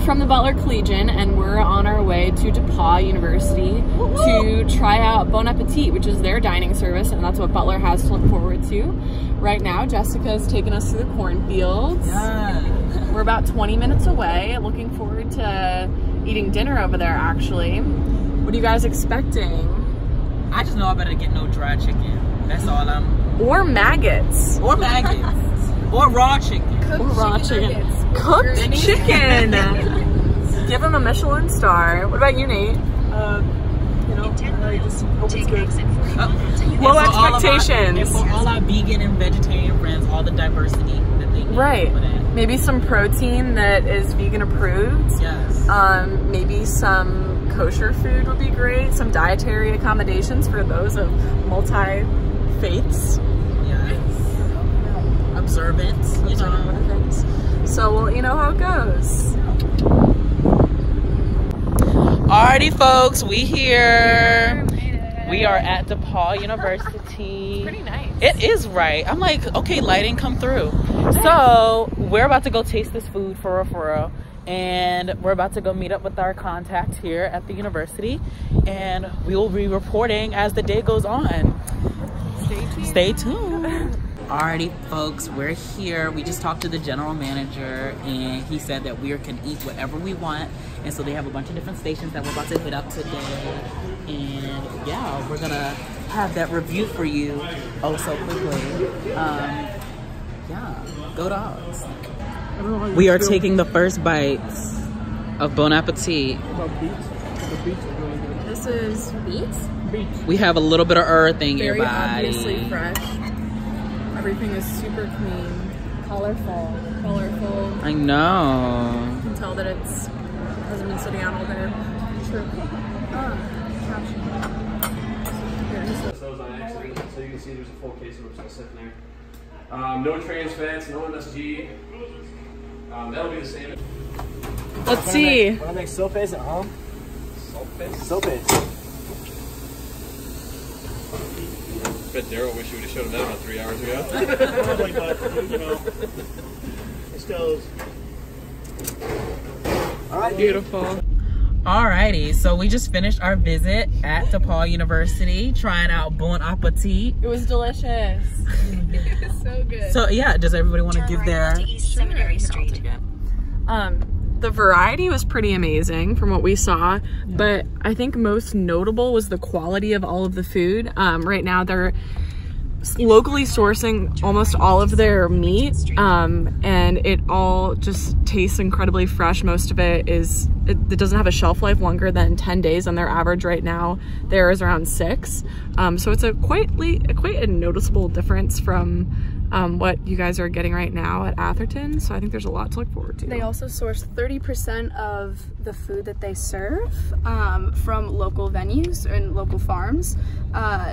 from the Butler Collegian, and we're on our way to DePauw University to try out Bon Appetit, which is their dining service, and that's what Butler has to look forward to. Right now, Jessica's taking us through the cornfields. Yeah. We're about 20 minutes away. Looking forward to eating dinner over there, actually. What are you guys expecting? I just know I better get no dry chicken. That's all I'm... Or maggots. Or maggots. Or raw chicken. Cooked chicken. Give him a Michelin star. What about you, Nate? You know, I just hope it's good. Low expectations. And for all our vegan and vegetarian friends, all the diversity that they need. Right. Maybe some protein that is vegan approved. Yes. Maybe some kosher food would be great. Some dietary accommodations for those of multi-faiths. Yes. Observant, you know. So we'll let you know how it goes. Alrighty, folks, we here. We are at DePauw University. Pretty nice. It is right. I'm like, okay, lighting, come through. So we're about to go taste this food for real. And we're about to go meet up with our contact here at the university. And we will be reporting as the day goes on. Stay tuned. Alrighty, folks, we're here. We just talked to the general manager, and he said that we can eat whatever we want. And so they have a bunch of different stations that we're about to hit up today. And yeah, we're gonna have that review for you oh so quickly. Yeah, go Dogs. We are taking the first bites of Bon Appetit. This is beets? We have a little bit of everything in your Very body. obviously fresh. Everything is super clean, colorful. I know. You can tell that it's hasn't been sitting out all day. True. Those on accident, so you can see there's a full case of them still sitting there. No trans fats, no MSG. That'll be the same. Let's see. Want to make soap paste at home? Salt paste? Soap paste. I bet Daryl wish you would have showed him that about 3 hours ago. Probably, but you know, it still is. All right. Beautiful. Alrighty, so we just finished our visit at DePauw University, trying out Bon Appetit. It was delicious. It was so good. So yeah, does everybody want to give their... Seminary Street. The variety was pretty amazing from what we saw, but I think most notable was the quality of all of the food. Right now they're locally sourcing almost all of their meat, and it all just tastes incredibly fresh. Most of it doesn't have a shelf life longer than 10 days, and their average right now there is around 6. So it's quite a noticeable difference from what you guys are getting right now at Atherton. So I think there's a lot to look forward to. They also source 30% of the food that they serve from local venues and local farms.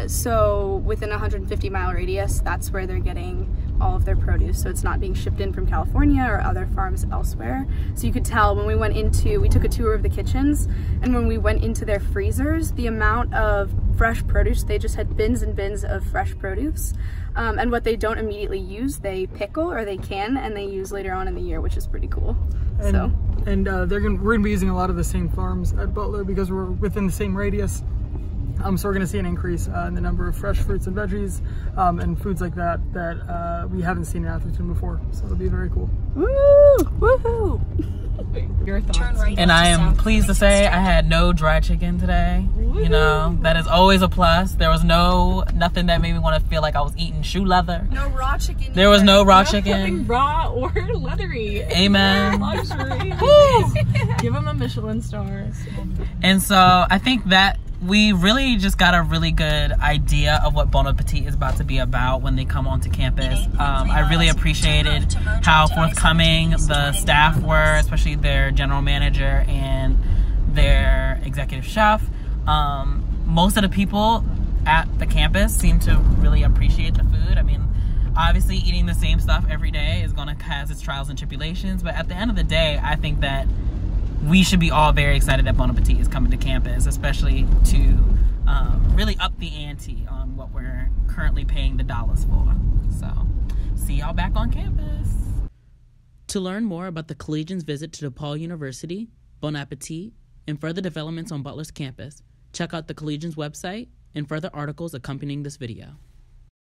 So within a 150-mile radius, that's where they're getting all of their produce. So it's not being shipped in from California or other farms elsewhere. So you could tell when we took a tour of the kitchens, and when we went into their freezers, the amount of fresh produce, they just had bins and bins of fresh produce. And what they don't immediately use, they pickle or they can, and they use later on in the year, which is pretty cool. And we're gonna be using a lot of the same farms at Butler because we're within the same radius. So we're gonna see an increase in the number of fresh fruits and veggies and foods like that we haven't seen in Atherton before. So it'll be very cool. Woo! Woohoo! Your thoughts? And I am pleased to say I had no dry chicken today. You know, that is always a plus. There was nothing that made me want to feel like I was eating shoe leather. No raw chicken. There was no raw chicken. Nothing raw or leathery. Amen. Luxury. Woo! Give them a Michelin star. And so I think that we really just got a really good idea of what Bon Appetit is about to be about when they come onto campus. I really appreciated how forthcoming the staff were, especially their general manager and their executive chef. Most of the people at the campus seem to really appreciate the food. I mean, obviously eating the same stuff every day is gonna have its trials and tribulations, but at the end of the day, I think that we should be all very excited that Bon Appetit is coming to campus, especially to really up the ante on what we're currently paying the dollars for. So, see y'all back on campus. To learn more about the Collegian's visit to DePauw University, Bon Appetit, and further developments on Butler's campus, check out the Collegian's website and further articles accompanying this video.